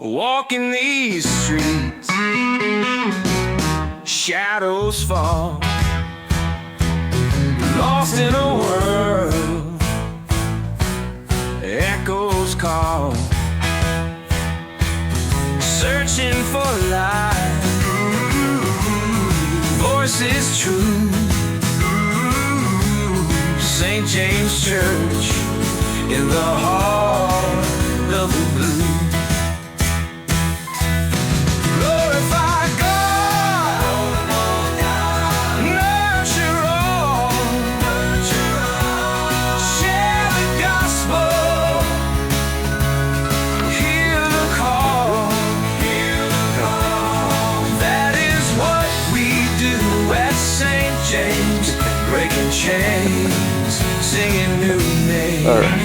Walking these streets, shadows fall, lost in a world, echoes call, searching for life, voices true, St. James Church in the heart of the blue. Glorify God, nurture all, share the gospel, hear the call. That is what we do at St. James, breaking chains, singing new names. All right.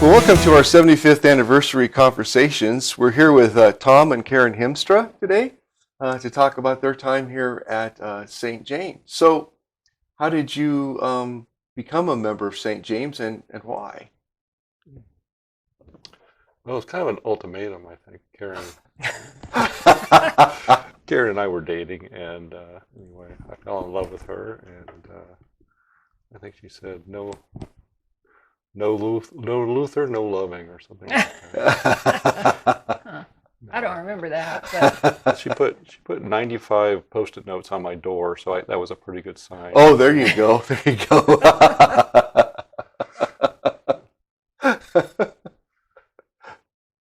Well, welcome to our 75th anniversary conversations. We're here with Tom and Karen Hiemstra today to talk about their time here at St. James. So, how did you become a member of St. James and why? Well, it's kind of an ultimatum, I think. Karen and I were dating, and anyway, I fell in love with her, and I think she said, no Luther, no loving, or something like that. I don't remember that, but She put 95 Post-it notes on my door, so that was a pretty good sign. Oh, there you go. There you go.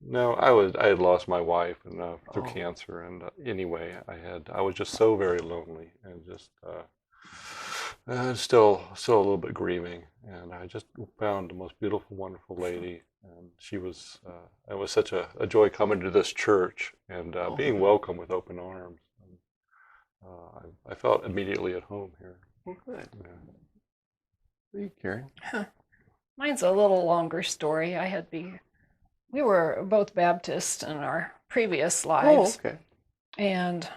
No, I had lost my wife and through cancer, and anyway, I was just so very lonely and just still a little bit grieving, and I just found the most beautiful, wonderful lady, and she was it was such a joy coming to this church and being welcome with open arms. And, I felt immediately at home here. Oh, good. Yeah. What are you, Karen? mine's a little longer story. We were both Baptist in our previous lives. Oh, okay. And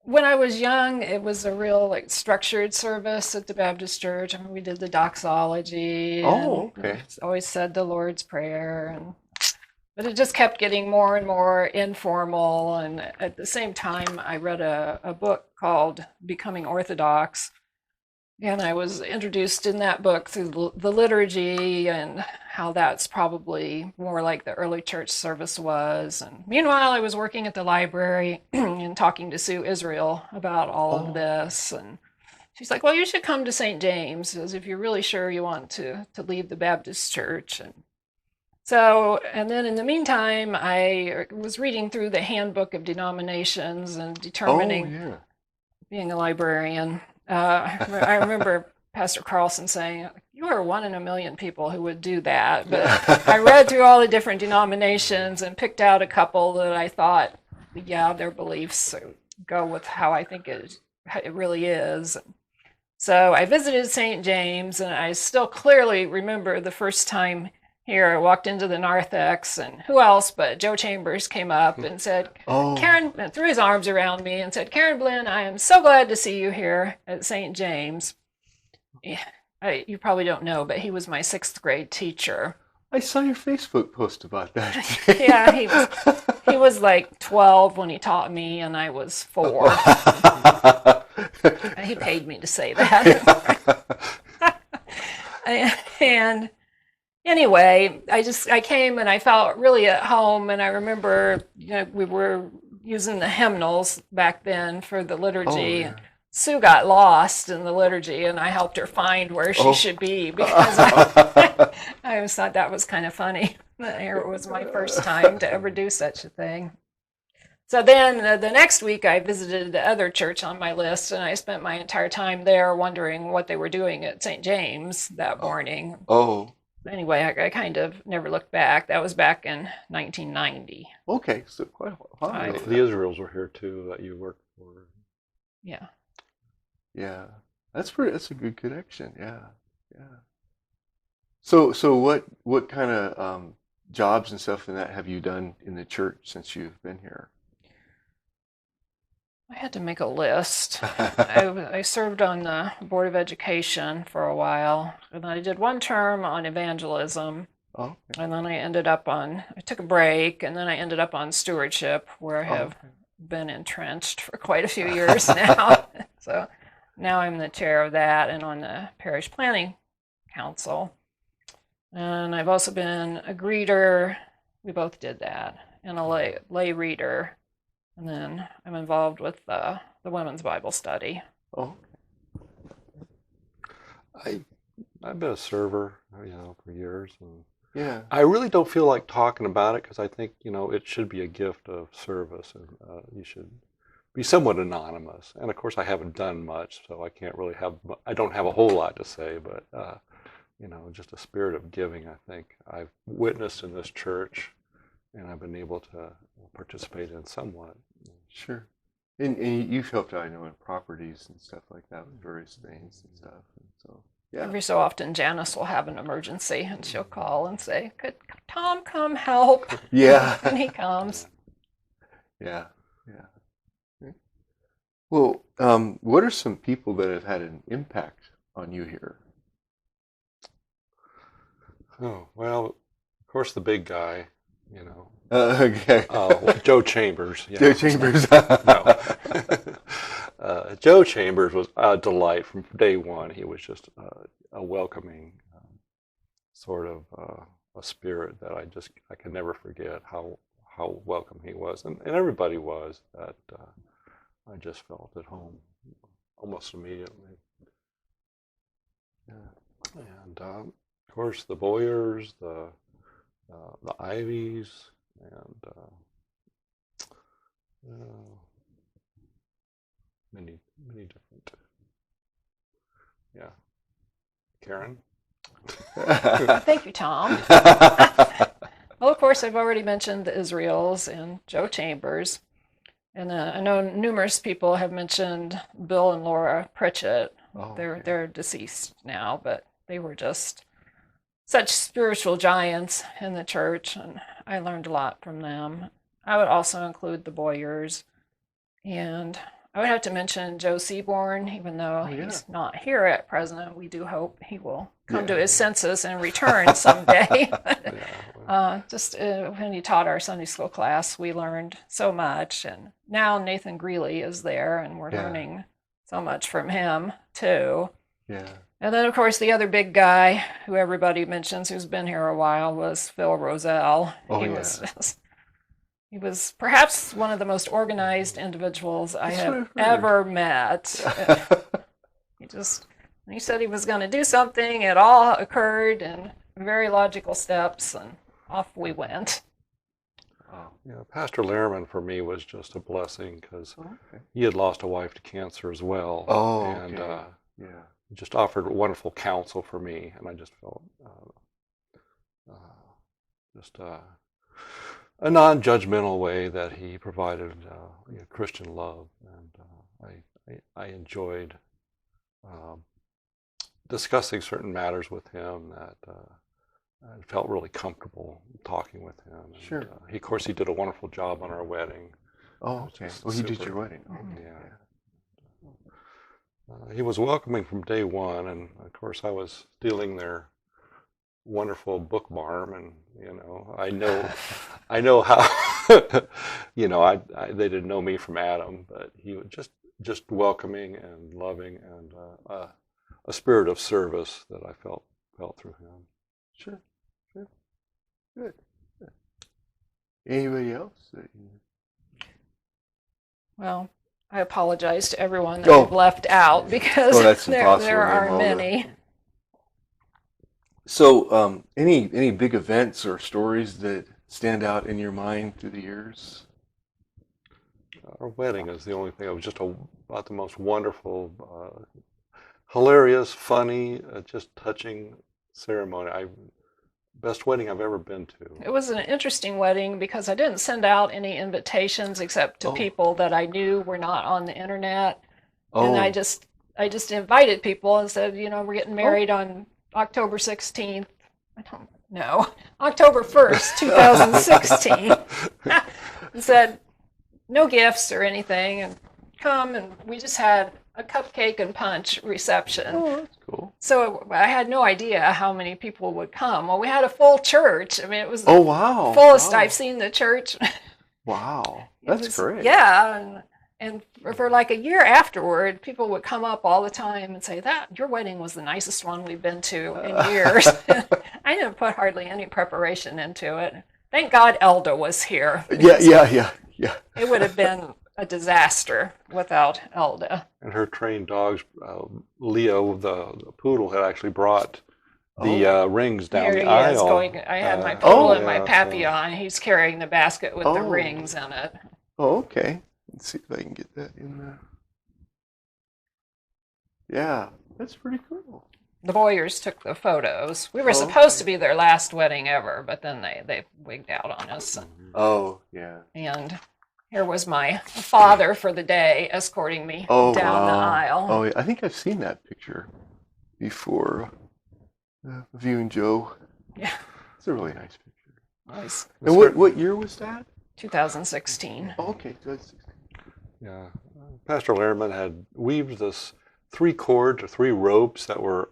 when I was young, it was a real structured service at the Baptist church. I mean, we did the doxology. Oh, okay. And always said the Lord's Prayer, but it just kept getting more and more informal. And at the same time, I read a book called Becoming Orthodox. And I was introduced in that book through the liturgy and how that's probably more like the early church service was. And meanwhile, I was working at the library and talking to Sue Israel about all of this. And she's like, well, you should come to St. James, as if you're really sure you want to leave the Baptist church. And then in the meantime, I was reading through the Handbook of Denominations and determining, being a librarian, I remember Pastor Carlson saying, you are one in a million people who would do that. But I read through all the different denominations and picked out a couple that I thought, yeah, their beliefs go with how I think it really is. So I visited St. James, and I still clearly remember the first time here. I walked into the narthex, and who else but Joe Chambers came up and said, Karen, and threw his arms around me and said, Karen Blinn, I am so glad to see you here at St. James. You probably don't know, but he was my 6th grade teacher. I saw your Facebook post about that. Yeah, he was like 12 when he taught me, and I was 4. He paid me to say that. And anyway, I came and I felt really at home, and I remember, we were using the hymnals back then for the liturgy. Oh, yeah. Sue got lost in the liturgy, and I helped her find where she should be, because I always thought that was kind of funny. It was my first time to ever do such a thing. So then the next week I visited the other church on my list, and I spent my entire time there wondering what they were doing at St. James that morning. Oh. Anyway, I kind of never looked back. That was back in 1990. Okay, so quite a while. The Israels were here too that you worked for. Yeah. Yeah, that's a good connection. Yeah. So what kind of jobs and stuff in that have you done in the church since you've been here? I had to make a list. I served on the Board of Education for a while, and I did one term on evangelism. Oh, okay. And then I took a break, and then I ended up on stewardship, where I have been entrenched for quite a few years now. So now I'm the chair of that and on the parish planning council. And I've also been a greeter. We both did that, and a lay reader. And then I'm involved with the women's Bible study. Oh, I've been a server, for years, and yeah. I really don't feel like talking about it because I think it should be a gift of service, and you should be somewhat anonymous. And of course, I haven't done much, so I don't have a whole lot to say. But just a spirit of giving, I think I've witnessed in this church, and I've been able to participate in somewhat. Sure. And you've helped out, I know, in properties and stuff like that with various things and stuff. And so, yeah. Every so often, Janice will have an emergency, and she'll call and say, "Could Tom come help?" Yeah. And he comes. Yeah. Yeah. Well, what are some people that have had an impact on you here? Oh, well, of course, the big guy, Okay. Joe Chambers. Joe Chambers. No. Joe Chambers was a delight from day one. He was just a welcoming sort of a spirit that I can never forget how welcome he was, and everybody was. That I just felt at home almost immediately. Yeah. And of course, the Boyers, the Ivies, and many different. Yeah. Karen? Thank you, Tom. Well, of course, I've already mentioned the Israels and Joe Chambers. And I know numerous people have mentioned Bill and Laura Pritchett. Oh, They're deceased now, but they were just such spiritual giants in the church, and I learned a lot from them. I would also include the Boyers, and I would have to mention Joe Seaborn, even though he's not here at present. We do hope he will come to his senses and return someday. Just when he taught our Sunday school class, we learned so much, and now Nathan Greeley is there, and we're learning so much from him too. Yeah. And then, of course, the other big guy who everybody mentions, who's been here a while, was Phil Roselle. He was perhaps one of the most organized individuals I have ever met. He said he was going to do something. It all occurred in very logical steps, and off we went. Pastor Lehrman for me was just a blessing because he had lost a wife to cancer as well. He just offered wonderful counsel for me, and I just felt a non-judgmental way that he provided Christian love, and I enjoyed discussing certain matters with him that I felt really comfortable talking with him. And, sure. Of course, he did a wonderful job on our wedding. Oh, okay. Well, he did your wedding. Oh, yeah. He was welcoming from day one, and of course I was stealing their wonderful book barn, and I know how they didn't know me from Adam, but he was just welcoming and loving, and a spirit of service that I felt through him. Sure. Good. Anybody else? Well, I apologize to everyone that I've left out because there are many. So, any big events or stories that stand out in your mind through the years? Our wedding is the only thing. It was just about the most wonderful, hilarious, funny, just touching ceremony. Best wedding I've ever been to. It was an interesting wedding because I didn't send out any invitations except to people that I knew were not on the internet. And I just invited people and said, we're getting married on October 16th. I don't know. October 1st, 2016. And said, no gifts or anything, and come, and we just had a cupcake and punch reception. Oh, that's cool. So I had no idea how many people would come. Well, we had a full church. I mean, it was Oh, the wow. fullest Wow. I've seen the church. Wow. It That's was- great. Yeah, and for like a year afterward, people would come up all the time and say, "That your wedding was the nicest one we've been to in years." I didn't put hardly any preparation into it. Thank God Elda was here. Yeah. It would have been a disaster without Elda. And her trained dogs, Leo, the poodle, had actually brought the rings down Here the he aisle. is going. I had my Uh, poodle and yeah, my so- papillon. He's carrying the basket with the Oh. rings in it. Oh, okay. Let's see if I can get that in there. Yeah, that's pretty cool. The Boyers took the photos. We were Oh, supposed to okay. be their last wedding ever, but then they wigged out on us. Oh, yeah. And here was my father for the day escorting me Oh, down the wow. aisle. Oh, yeah. I think I've seen that picture before. Of you and Joe. Yeah. It's a really nice picture. It was And what year was that? 2016. Oh, okay, 2016. Yeah, Pastor Lehrman had weaved this 3 cords or 3 ropes that were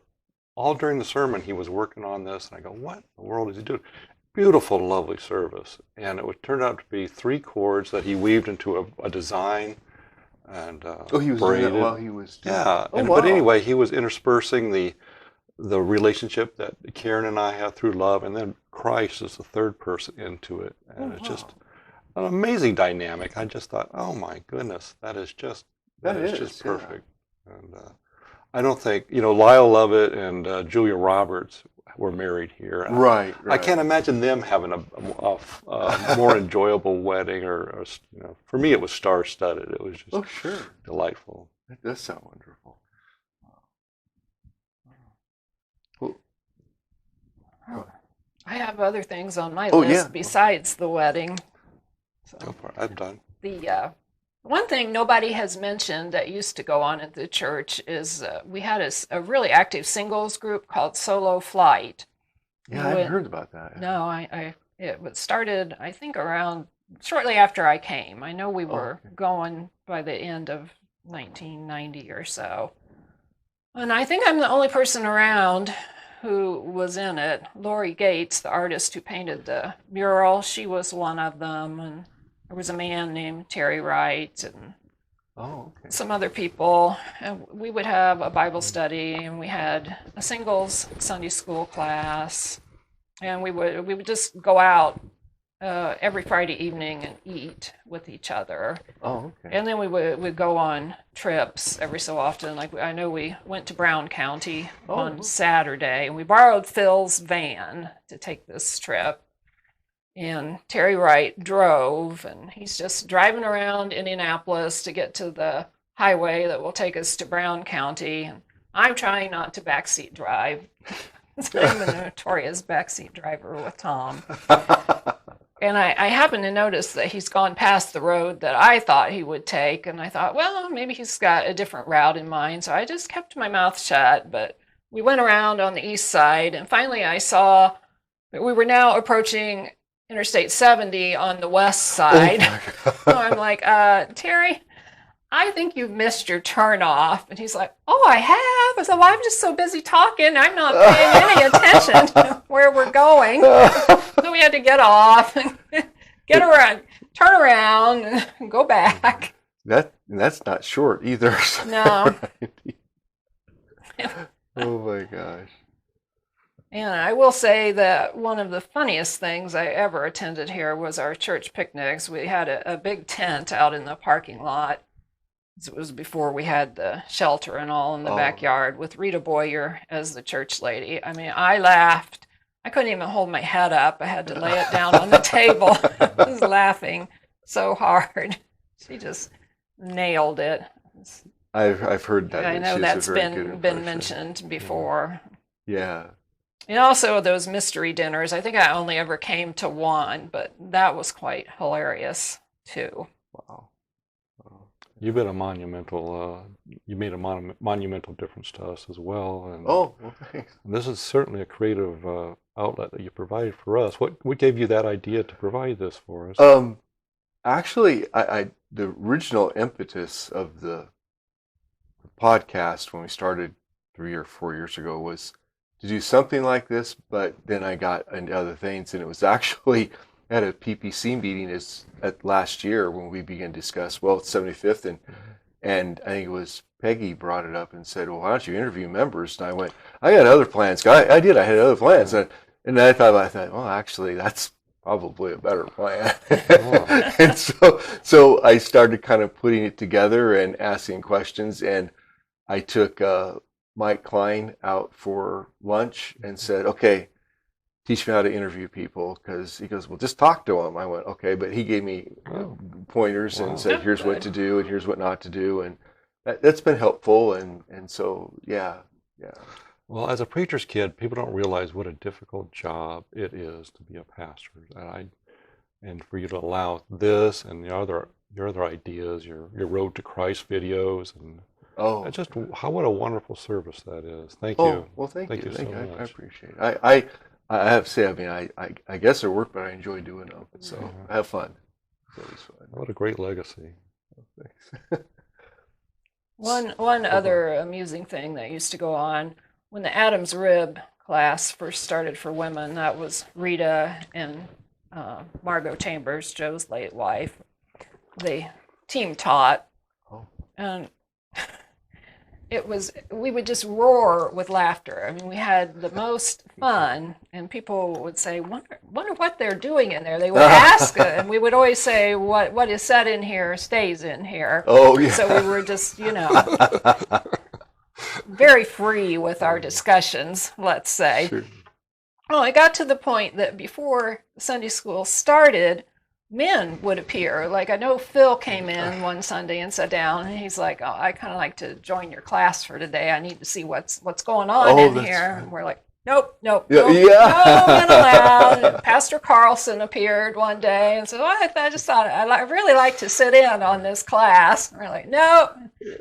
all during the sermon. He was working on this, and I go, "What in the world is he doing?" Beautiful, lovely service, and it would turn out to be 3 cords that he weaved into a design, and Oh, he was doing braided. that while he was doing Yeah, Oh, but wow. anyway, he was interspersing the relationship that Karen and I have through love, and then Christ is the third person into it, and Oh, it's just wow. an amazing dynamic. I just thought, oh my goodness, that is just That is, just yeah. perfect. And I don't think Lyle Lovett and Julia Roberts were married here. Right. I can't imagine them having a more enjoyable wedding, or for me it was star-studded. It was just Oh, sure. delightful. That does sound wonderful. Well, I have other things on my Oh, list yeah. besides the wedding. Go So for it. I'm done. the one thing nobody has mentioned that used to go on at the church is we had a really active singles group called Solo Flight. yeah, I When- hadn't heard about that. No, it was started, I think, around shortly after I came. I know we were okay. going by the end of 1990 or so. And I think I'm the only person around who was in it. Lori Gates, the artist who painted the mural, she was one of them. And there was a man named Terry Wright and Oh, okay. some other people. And we would have a Bible study, and we had a singles Sunday school class, and we would just go out every Friday evening and eat with each other. Oh, okay. And then we would go on trips every so often. Like I know we went to Brown County on Saturday, and we borrowed Phil's van to take this trip. And Terry Wright drove, and he's just driving around Indianapolis to get to the highway that will take us to Brown County. And I'm trying not to backseat drive. I'm a notorious backseat driver with Tom. And I happened to notice that he's gone past the road that I thought he would take. And I thought, well, maybe he's got a different route in mind. So I just kept my mouth shut. But we went around on the east side. And finally, I saw that we were now approaching Interstate 70 on the west side. Oh, So I'm like, Terry, I think you've missed your turn off. And he's like, oh, I have? I said, well, I'm just so busy talking. I'm not paying any attention to where we're going. So we had to get off and get around, turn around, and go back. That's not short either. No. Oh my gosh. And I will say that one of the funniest things I ever attended here was our church picnics. We had a big tent out in the parking lot. It was before we had the shelter and all in the Oh. backyard with Rita Boyer as the church lady. I mean, I laughed. I couldn't even hold my head up. I had to lay it down on the table. I was laughing so hard. She just nailed it. I've heard that. I know she's a that's very good been impression. mentioned before. Yeah. And also those mystery dinners. I think I only ever came to one, but that was quite hilarious too. Wow. You've been a monumental. You made a monumental difference to us as well. And Oh, well, thanks. this is certainly a creative outlet that you provided for us. What gave you that idea to provide this for us? Actually, I the original impetus of the podcast when we started 3 or 4 years ago was to do something like this, but then I got into other things, and it was actually at a PPC meeting at last year when we began to discuss, well, it's 75th, and I think it was Peggy brought it up and said, well, why don't you interview members? And I went, I got other plans. I had other plans. And I thought, well, actually, that's probably a better plan. And so I started kind of putting it together and asking questions, and I took Mike Klein out for lunch and said, okay, teach me how to interview people, because he goes, well, just talk to them. I went, okay, but he gave me pointers and said, here's what to do and here's what not to do, and that's been helpful, and so yeah. Well, as a preacher's kid, people don't realize what a difficult job it is to be a pastor, and for you to allow this and your other ideas, your Road to Christ videos, and what a wonderful service that is. Thank you. Well, thank you. So I much. appreciate it. I have to say, I mean, I guess they're work, but I enjoy doing them, so I have fun. It's always fun. What a great legacy. Thanks. One other amusing thing that used to go on when the Adam's Rib class first started for women, that was Rita and Margot Chambers, Joe's late wife. They team taught, and we would just roar with laughter. I mean, we had the most fun, and people would say, wonder what they're doing in there. They would ask, and we would always say, what is said in here stays in here. Oh, yeah. So we were just, very free with our discussions, let's say. Sure. Well, it got to the point that before Sunday school started, men would appear. Like, I know Phil came in one Sunday and sat down, and he's like, oh, I kind of like to join your class for today. I need to see what's going on in here. Right. And we're like, nope, Yeah. no men allowed. And Pastor Carlson appeared one day and said, well, I just thought I'd really like to sit in on this class. And we're like, no.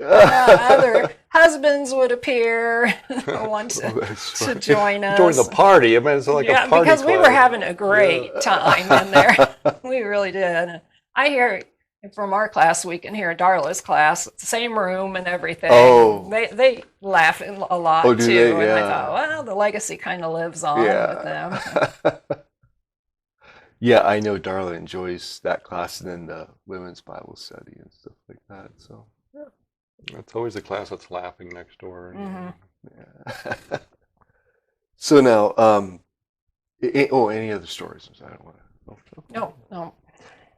Other husbands would appear, want to join us. Join the party. I mean, it's like a party because we club. were having a great time in there. We really did. I hear from our class, we can hear Darla's class, same room and everything. Oh. They laugh a lot Do too. they? And I Yeah. thought, well, the legacy kind of lives on with them. Yeah, I know Darla enjoys that class, and then the women's Bible study and stuff like that. So It's always a class that's laughing next door. Mhm. yeah. So now, any other stories? I don't want to. No.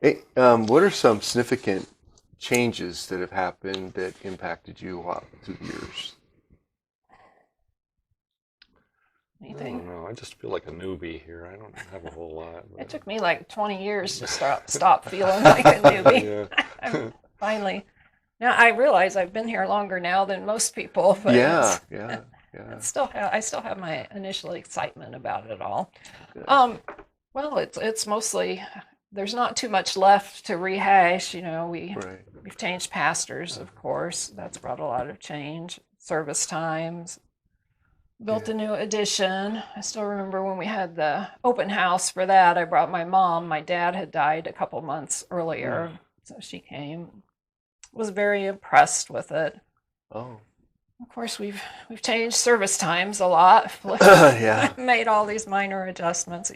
Hey, what are some significant changes that have happened that impacted you through the years? I Anything? don't know. I just feel like a newbie here. I don't have a whole lot. It took me like 20 years to stop feeling like a newbie. Yeah. Finally. Now I realize I've been here longer now than most people, but Yeah. I still have my initial excitement about it all. Good. Well, it's mostly, there's not too much left to rehash. Right. We've changed pastors, of course. That's brought a lot of change. Service times. Built a new addition. I still remember when we had the open house for that. I brought my mom. My dad had died a couple months earlier, so she came. Was very impressed with it. Oh. Of course, we've changed service times a lot. Yeah. Made all these minor adjustments.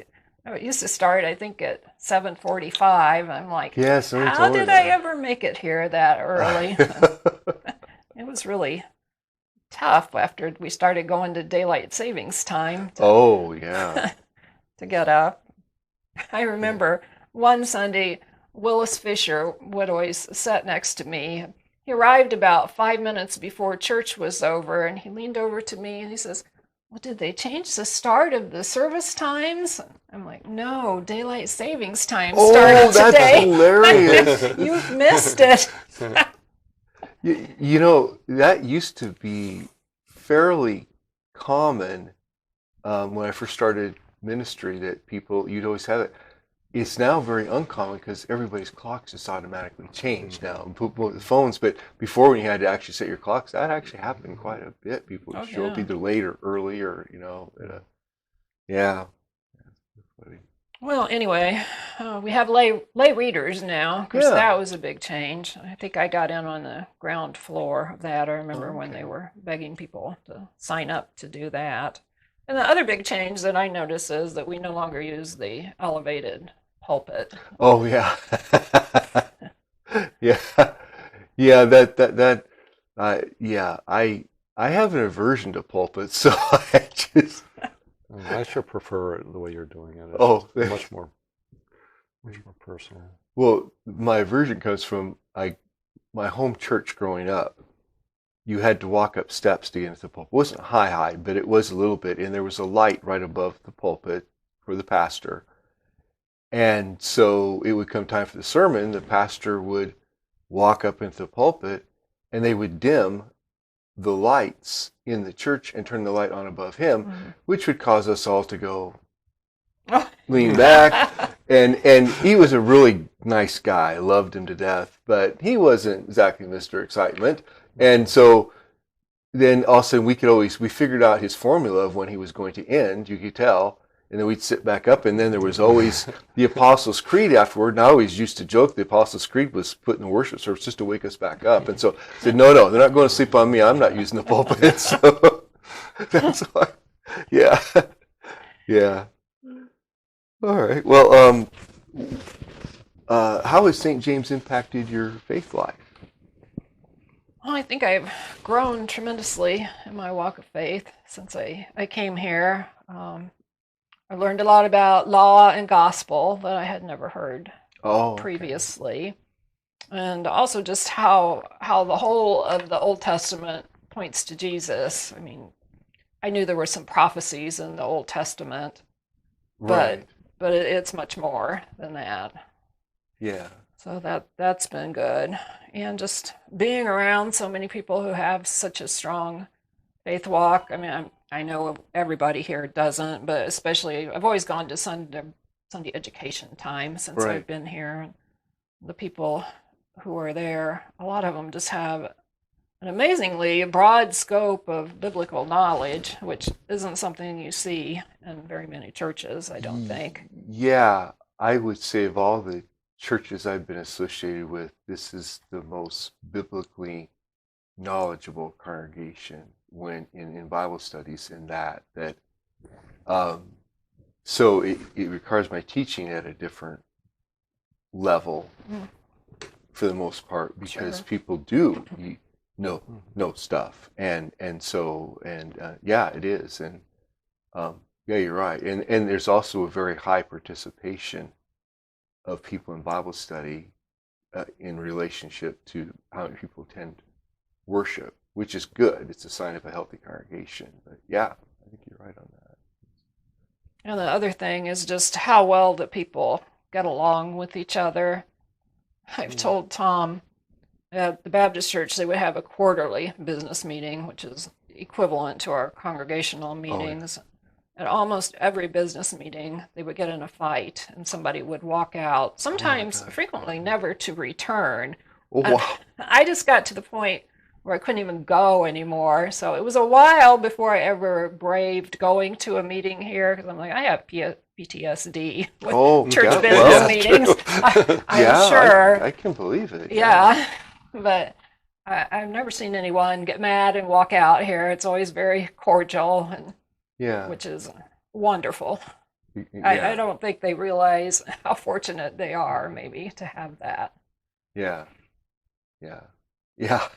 It used to start, I think, at 7:45. I'm like, Yes. how did I ever make it here that early? It was really tough after we started going to daylight savings time Yeah. to get up. I remember one Sunday, Willis Fisher would always sit next to me. He arrived about 5 minutes before church was over, and he leaned over to me and he says, well, did they change the start of the service times? I'm like, no, daylight savings time started that's today. hilarious. You've missed it. That used to be fairly common when I first started ministry, that you'd always have it. It's now very uncommon because everybody's clocks just automatically change now with phones. But before, when you had to actually set your clocks, that actually happened quite a bit. People would show up either late or early, or yeah. Well, anyway, we have lay readers now. Of course, Yeah. that was a big change. I think I got in on the ground floor of that. I remember when they Okay. were begging people to sign up to do that. And the other big change that I notice is that we no longer use the elevated pulpit. Oh yeah. Yeah. Yeah, yeah, I have an aversion to pulpits, so I just I sure prefer it the way you're doing it. It's oh, much more personal. well, my aversion comes from my home church growing up. You had to walk up steps to get into the pulpit. It wasn't high, but it was a little bit, and there was a light right above the pulpit for the pastor. And so it would come time for the sermon, the pastor would walk up into the pulpit, and they would dim the lights in the church and turn the light on above him, which would cause us all to go lean back. And he was a really nice guy. I loved him to death, but he wasn't exactly Mr. Excitement. And so then all of a sudden we figured out his formula of when he was going to end, you could tell, and then we'd sit back up, and then there was always the Apostles' Creed afterward. And I always used to joke the Apostles' Creed was put in the worship service just to wake us back up. And so I said, no, they're not going to sleep on me. I'm not using the pulpit. So that's why, yeah. Yeah. All right. Well, how has St. James impacted your faith life? Well, I think I've grown tremendously in my walk of faith since I came here. I learned a lot about law and gospel that I had never heard Oh, okay. previously. And also just how the whole of the Old Testament points to Jesus. I mean, I knew there were some prophecies in the Old Testament, Right. but it's much more than that. Yeah. So that's been good. And just being around so many people who have such a strong faith walk. I mean, I know everybody here doesn't, but especially I've always gone to Sunday education time since Right. I've been here. And the people who are there, a lot of them just have an amazingly broad scope of biblical knowledge, which isn't something you see in very many churches, I don't think. Yeah, I would say of all the churches I've been associated with, this is the most biblically knowledgeable congregation when in Bible studies in that so it requires my teaching at a different level for the most part because Sure. people do know stuff and yeah, it is. And yeah, you're right. And there's also a very high participation of people in Bible study in relationship to how many people attend worship, which is good. It's a sign of a healthy congregation. But yeah, I think you're right on that. And the other thing is just how well that people get along with each other. I've told Tom at the Baptist church they would have a quarterly business meeting, which is equivalent to our congregational meetings. At almost every business meeting, they would get in a fight and somebody would walk out, sometimes, frequently, never to return. Oh, wow. I just got to the point where I couldn't even go anymore. So it was a while before I ever braved going to a meeting here because I'm like, I have PTSD with church yeah, business well, meetings. I'm yeah, sure. I can believe it. Yeah, but I've never seen anyone get mad and walk out here. It's always very cordial, and Yeah. which is wonderful. Yeah. I don't think they realize how fortunate they are, maybe, to have that. Yeah. Yeah. Yeah.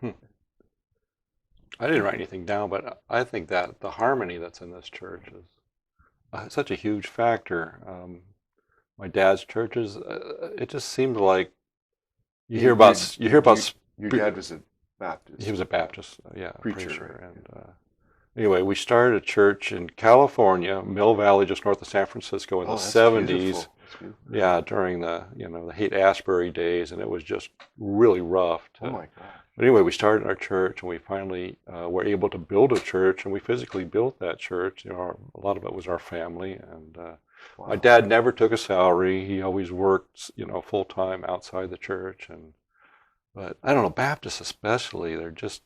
I didn't write anything down, but I think that the harmony that's in this church is such a huge factor. My dad's churches, it just seemed like you hear about Your dad was a Baptist. He was a Baptist, yeah, Preacher, right? And anyway, we started a church in California, Mill Valley, just north of San Francisco, in the that's 70s. beautiful. That's beautiful. Yeah, during the the Haight-Ashbury days, and it was just really rough. Oh my God. But anyway, we started our church, and we finally were able to build a church, and we physically built that church. A lot of it was our family, and Wow. my dad never took a salary. He always worked, full time outside the church, but I don't know, Baptists especially, they're just,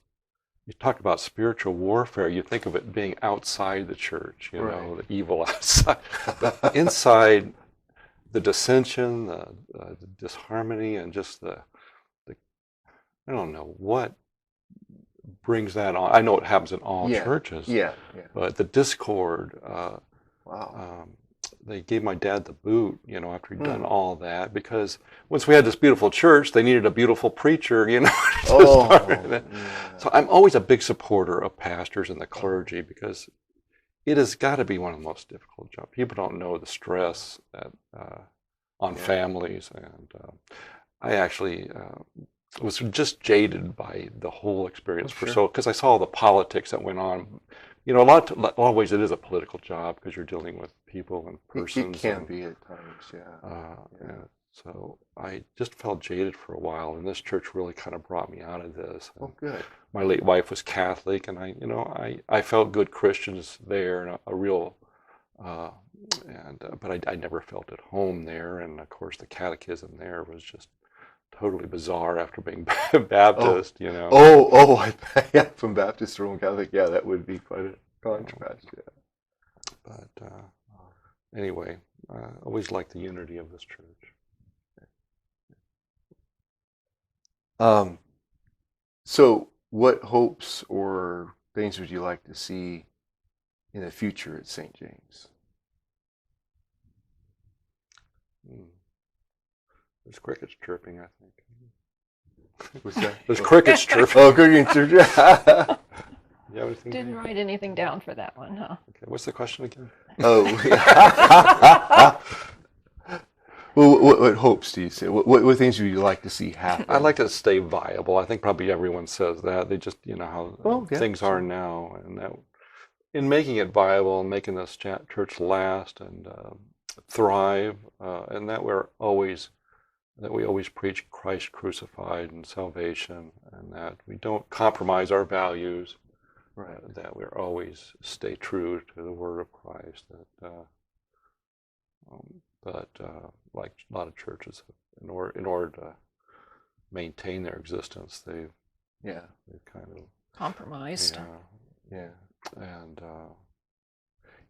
you talk about spiritual warfare, you think of it being outside the church, you know, the evil outside. But inside, the dissension, the disharmony, and just the I don't know what brings that on. I know it happens in all churches. Yeah. But the discord. Wow. They gave my dad the boot, you know, after he'd done all that, because once we had this beautiful church, they needed a beautiful preacher, you know. So I'm always a big supporter of pastors and the clergy, because it has got to be one of the most difficult jobs. People don't know the stress that, on families, and I actually was just jaded by the whole experience because I saw the politics that went on. You know, a lot of ways it is a political job because you're dealing with people and persons. It can be at times, And so I just felt jaded for a while, and this church really kind of brought me out of this. Oh, good. My late wife was Catholic, and I felt good Christians there, and a real, but I never felt at home there, and of course the catechism there was just totally bizarre after being Baptist, you know. Yeah, from Baptist to Roman Catholic, that would be quite a contrast, But anyway, I always liked the unity of this church. So what hopes or things would you like to see in the future at St. James? There's crickets chirping, I think. What's that? There's crickets chirping. Oh, crickets chirping. You have anything? Didn't write anything down for that one, huh? Okay, what's the question again? Oh. Well, what hopes do you say? What things would you like to see happen? I'd like to stay viable. I think probably everyone says that. They just, you know, how things are now. And that, in making it viable and making this church last and thrive, and that we always preach Christ crucified and salvation, and that we don't compromise our values, that we always stay true to the word of Christ. But like a lot of churches, in order to maintain their existence, they've kind of compromised. And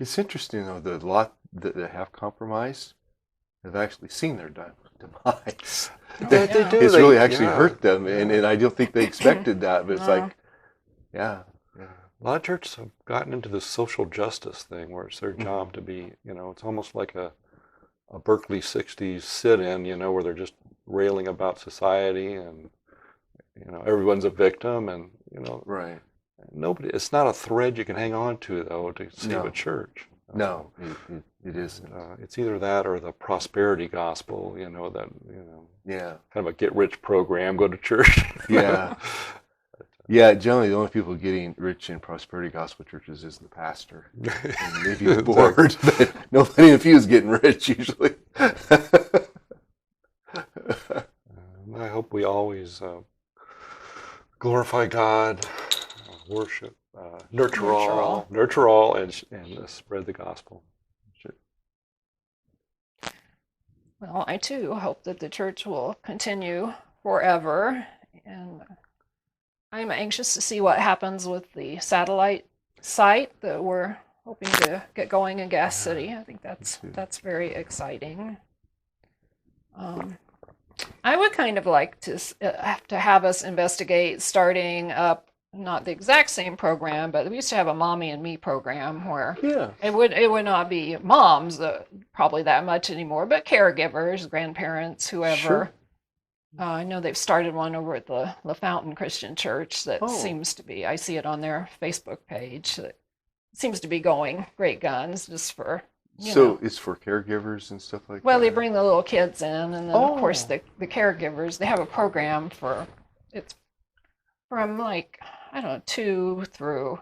it's interesting though, the lot that have compromised have actually seen their demise. They do. It's really actually hurt them, and I don't think they expected that. But it's like, a lot of churches have gotten into this social justice thing where it's their job to be, you know, it's almost like a Berkeley 60s sit-in, you know, where they're just railing about society and, you know, everyone's a victim and, you know. Right. It's not a thread you can hang on to, though, to save a church. No, it isn't. It's either that or the prosperity gospel, you know, that, you know. Yeah. Kind of a get-rich program, go to church. Yeah, generally the only people getting rich in prosperity gospel churches is the pastor. And maybe the board, but nobody in the pew is getting rich usually. I hope we always glorify God, worship, nurture all, and spread the gospel. Well, I too hope that the church will continue forever, and I'm anxious to see what happens with the satellite site that we're hoping to get going in Gas City. I think that's very exciting. I would kind of like to have us investigate starting up not the exact same program, but we used to have a Mommy and Me program where it would not be moms probably that much anymore, but caregivers, grandparents, whoever. Sure. I know they've started one over at the La Fountain Christian Church that seems to be, I see it on their Facebook page, that seems to be going great guns just for, you know. It's for caregivers and stuff like that? Well, they bring the little kids in, and then, of course, the caregivers, they have a program it's from like, I don't know, 2 through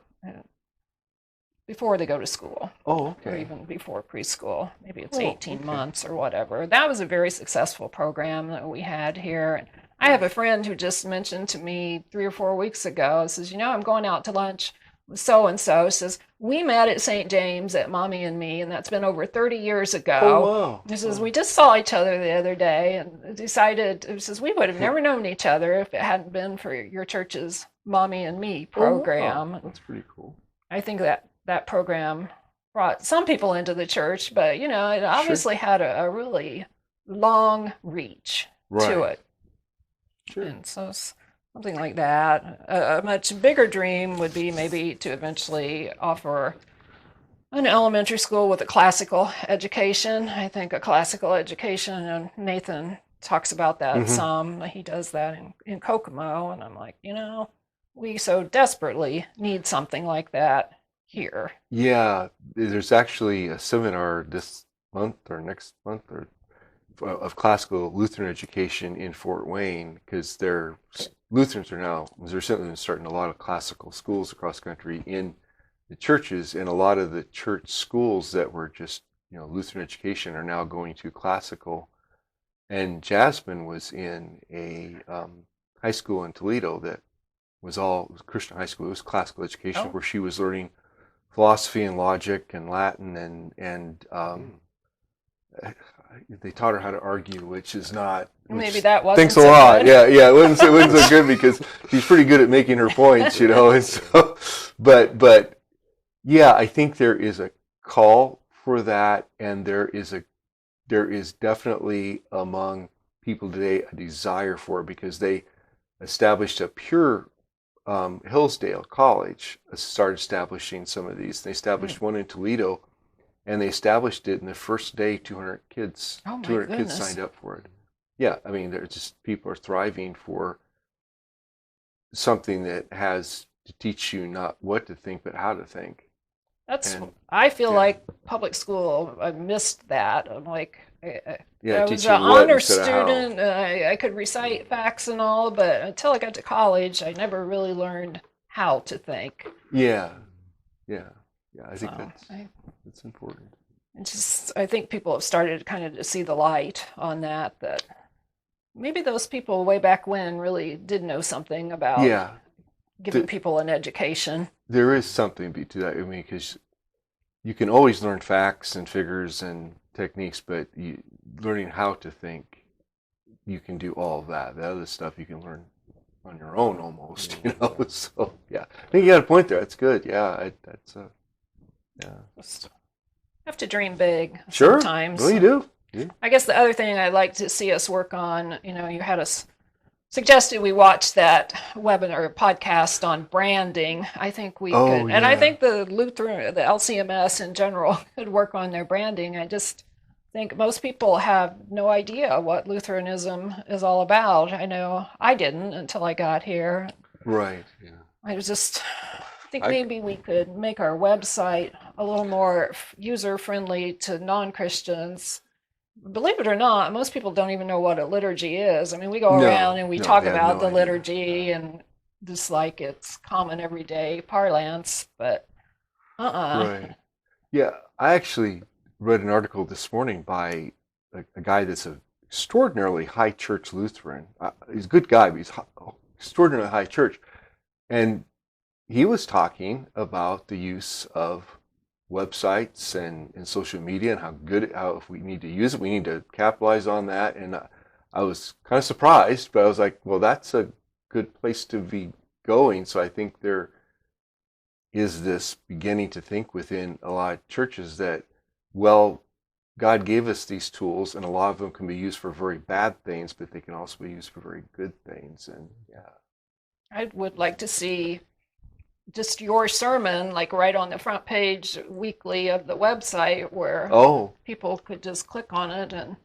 before they go to school. Oh, okay. Or even before preschool. Maybe it's 18 months or whatever. That was a very successful program that we had here. I have a friend who just mentioned to me 3 or 4 weeks ago, says, you know, I'm going out to lunch with so-and-so. Says, we met at St. James at Mommy and Me, and that's been over 30 years ago. Oh, wow. He says, we just saw each other the other day and decided, he says, we would have never known each other if it hadn't been for your church's Mommy and Me Oh, wow. program. That's pretty cool. I think that program brought some people into the church, but it obviously had a really long reach to Right. it. Sure. And so something like that. A much bigger dream would be maybe to eventually offer an elementary school with a classical education. I think a classical education, and Nathan talks about that Mhm. some. He does that in Kokomo, and I'm like, we so desperately need something like that here. Yeah, there's actually a seminar this month or next month of classical Lutheran education in Fort Wayne, because Lutherans are now, they're certainly starting a lot of classical schools across the country in the churches, and a lot of the church schools that were just Lutheran education are now going to classical. And Jasmine was in a high school in Toledo that was Christian high school. It was classical education Oh. where she was learning philosophy and logic and Latin, and they taught her how to argue, which is not. Maybe that wasn't Thanks a so lot. good. Yeah. It wasn't so good because she's pretty good at making her points, And so, but yeah, I think there is a call for that, and there is definitely among people today a desire for it, because they established a pure Hillsdale College started establishing some of these. They established one in Toledo, and they established it in the first day. 200 kids, Oh, my 200 kids goodness. signed up for it. Yeah, I mean, they're just people are thriving for something that has to teach you not what to think, but how to think. I feel yeah. like public school, I missed that. I'm like, Yeah, I teach was you an what honor instead of how. student. I could recite facts and all, but until I got to college, I never really learned how to think. Yeah. I think So that's important. I think people have started kind of to see the light on that maybe those people way back when really did know something about Yeah, giving people an education. there is something to that. I mean, because you can always learn facts and figures and techniques, but learning how to think, you can do all of that. The other stuff you can learn on your own almost, So yeah, I think you got a point there. That's good. Yeah, yeah. Just have to dream big Sure. sometimes. Well, you do. Yeah. I guess the other thing I'd like to see us work on, you had us suggested we watch that webinar podcast on branding. I think we could, and I yeah. think the LCMS in general could work on their branding. I just think most people have no idea what Lutheranism is all about. I know I didn't until I got here. Right. Yeah. I think maybe we could make our website a little more user-friendly to non-Christians. Believe it or not, most people don't even know what a liturgy is. I mean, we go around and we talk they have about no the idea. liturgy and just like it's common everyday parlance, but Right. Yeah, I actually read an article this morning by a guy that's an extraordinarily high church Lutheran. He's a good guy, but he's extraordinarily high church. And he was talking about the use of websites and social media, and how if we need to use it, we need to capitalize on that. And I was kind of surprised, but I was like, well, that's a good place to be going. So I think there is this beginning to think within a lot of churches that, well, God gave us these tools, and a lot of them can be used for very bad things, but they can also be used for very good things. And yeah, I would like to see just your sermon, like right on the front page weekly of the website, where people could just click on it and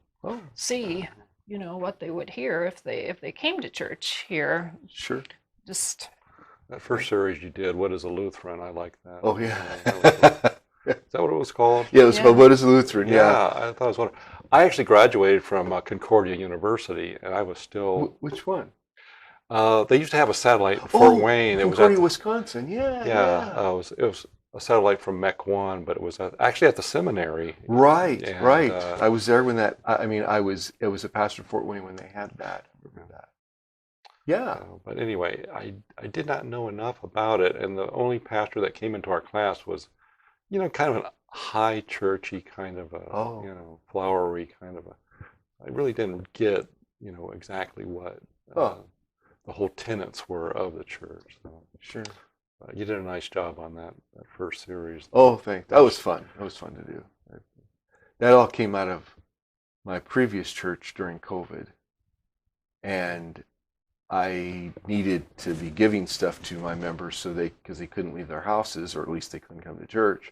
see, what they would hear if they came to church here. Sure. Just that first series you did, What is a Lutheran? I like that. Oh yeah. Is that what it was called? Yeah, it was called What is a Lutheran? Yeah, I thought it was wonderful. I actually graduated from Concordia University, and I was still. Which one? They used to have a satellite in Fort Wayne. It was Concordia, Wisconsin. Yeah. It was a satellite from Mech 1, but it was actually at the seminary. Right, and, right. I was there when that. I was a pastor in Fort Wayne when they had that. I remember that. Yeah. But anyway, I did not know enough about it, and the only pastor that came into our class was, kind of a high churchy kind of a, flowery kind of a. I really didn't get, exactly what. the whole tenets were of the church. So, Sure. you did a nice job on that first series. Oh, thanks. That was fun. That was fun to do. That all came out of my previous church during COVID. And I needed to be giving stuff to my members because they couldn't leave their houses, or at least they couldn't come to church.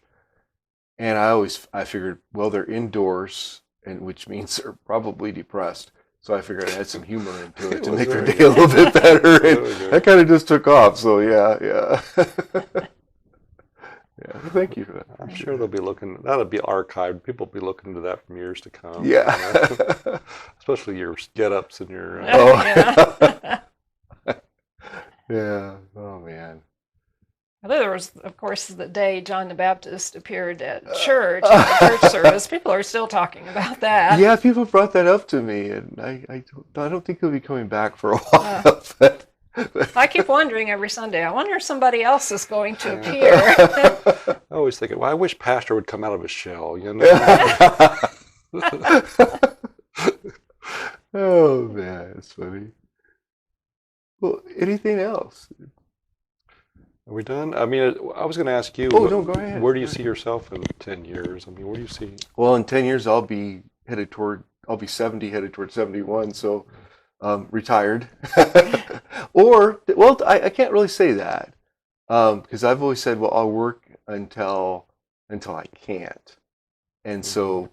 And I figured, well, they're indoors, and which means they're probably depressed. So I figured I'd add some humor into it to make their day a little bit better. And that kind of just took off. So yeah. Yeah, thank you for that. I'm sure they'll be looking. That'll be archived. People will be looking to that for years to come. Yeah. Especially your get-ups and your. Yeah. Yeah. Oh man. Well, there was, of course, the day John the Baptist appeared at church, at the church service. People are still talking about that. Yeah, people brought that up to me, and I don't think he'll be coming back for a while. But I keep wondering every Sunday, I wonder if somebody else is going to appear. I always think, well, I wish Pastor would come out of his shell, you know? Oh man, it's funny. Well, anything else? Are we done? I mean, I was going to ask you. Oh, no, go ahead. Where do you see yourself in 10 years? I mean, where do you see? Well, in 10 years, I'll be 70, headed toward 71, so retired. Or, well, I can't really say that, because I've always said, well, I'll work until I can't. And so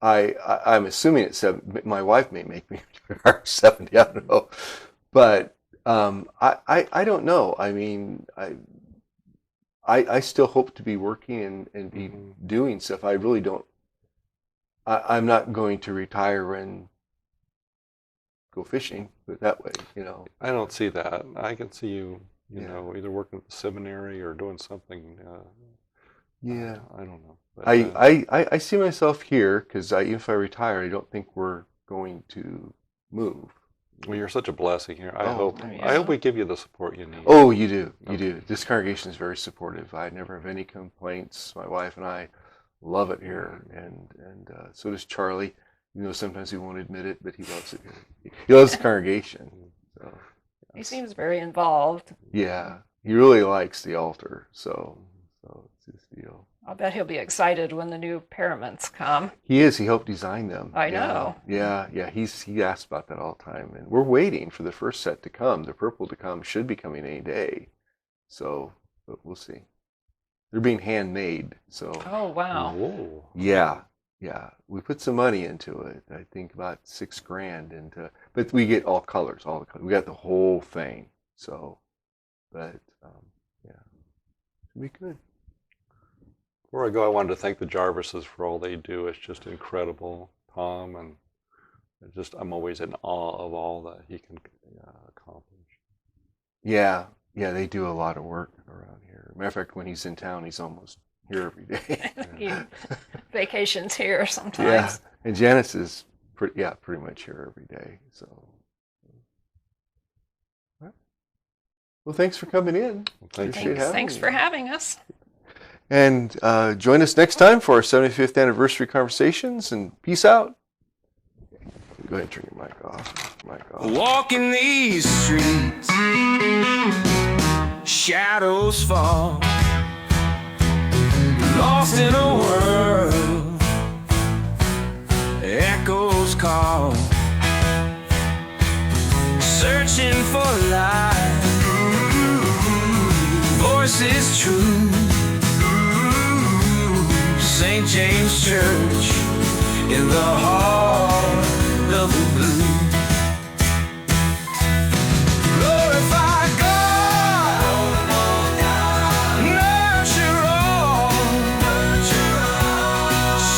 I'm assuming at 7, my wife may make me retire at 70, I don't know. But I don't know. I mean, I still hope to be working and be doing stuff. I really don't. I'm not going to retire and go fishing, put it that way, you know. I don't see that. I can see you, you know, either working at the seminary or doing something. Yeah. I don't know. But, I see myself here because even if I retire, I don't think we're going to move. well, you're such a blessing here. I hope yeah. we give you the support you need. Oh, you do. You do. This congregation is very supportive. I never have any complaints. My wife and I love it here, and so does Charlie. You know, sometimes he won't admit it, but he loves it here. He loves the congregation. So, He seems very involved. yeah, he really likes the altar. So it's his deal. I'll bet he'll be excited when the new paraments come. He is. He helped design them. I Yeah. know. Yeah. He asks about that all the time, and we're waiting for the first set to come. The purple to come should be coming any day. So, but we'll see. They're being handmade. So Oh, wow. Whoa. yeah. We put some money into it. I think about $6,000 into, but we get all the colors. We got the whole thing. So, but yeah, it'll be good. Before I go, I wanted to thank the Jarvises for all they do. It's just incredible, Tom, and I'm always in awe of all that he can accomplish. Yeah, they do a lot of work around here. Matter of fact, when he's in town, he's almost here every day. He vacations here sometimes. Yeah, and Janice is pretty much here every day. So, well, thanks for coming in. Thank Appreciate you. having Thanks you. for having us. And join us next time for our 75th anniversary conversations. And peace out. Go ahead and turn your mic off. Walking these streets, shadows fall, lost in a world, echoes call, searching for life, voices true, St. James Church in the heart of the blue. Glorify God, nurture all,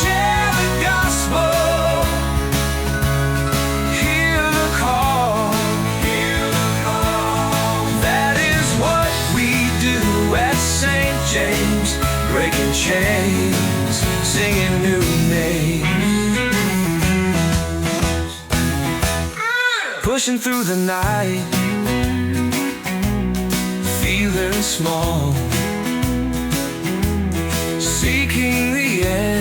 share the gospel, hear the call. That is what we do at St. James, breaking chains, singing new names. Pushing through the night, feeling small, seeking the end.